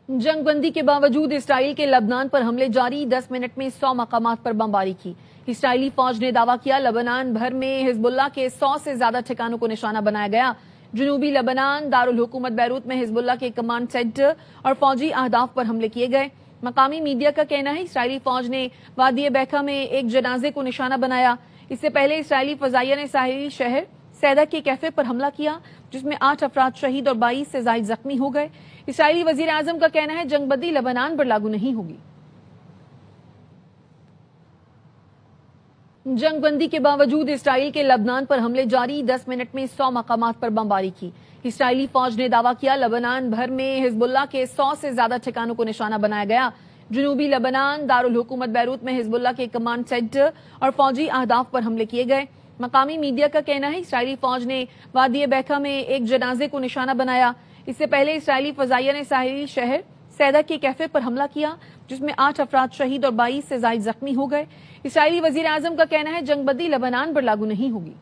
जंग बंदी के बावजूद इसराइल के लबनान पर हमले जारी, 10 मिनट में 100 मकामात पर बमबारी की। इसराइली फौज ने दावा किया लबनान भर में हिजबुल्लाह के 100 से ज्यादा ठिकानों को निशाना बनाया गया। जनूबी लबनान दारुल हुकूमत बैरूत में हिजबुल्लाह के कमांड सेंटर और फौजी अहदाफ पर हमले किए गए। मकामी मीडिया का कहना है इसराइली फौज ने वादी बैका में एक जनाजे को निशाना बनाया। इससे पहले इसराइली फजाइया ने साहिली शहर सैदा के कैफे पर हमला किया, जिसमें 8 अफराद शहीद और 22 से जायद जख्मी हो गए। इसराइली वजीर आजम का कहना है जंगबंदी लबनान पर लागू नहीं होगी। जंगबंदी के बावजूद इसराइल के लबनान पर हमले जारी, 10 मिनट में 100 मकामात पर बमबारी की। इसराइली फौज ने दावा किया लबनान भर में हिजबुल्लाह के 100 से ज्यादा ठिकानों को निशाना बनाया गया। जनूबी लबनान दारुल हुकूमत बैरूत में हिजबुल्लाह के कमांड सेंटर और फौजी अहदाफ पर हमले किए गए। मकामी मीडिया का कहना है इसराइली फौज ने वादी बैका में एक जनाजे को निशाना बनाया। इससे पहले इसराइली फजाइया ने साहिली शहर सैदा के कैफे पर हमला किया, जिसमें 8 अफराद शहीद और 22 से जायद जख्मी हो गए। इसराइली वजीर आजम का कहना है जंगबंदी लबनान पर लागू नहीं होगी।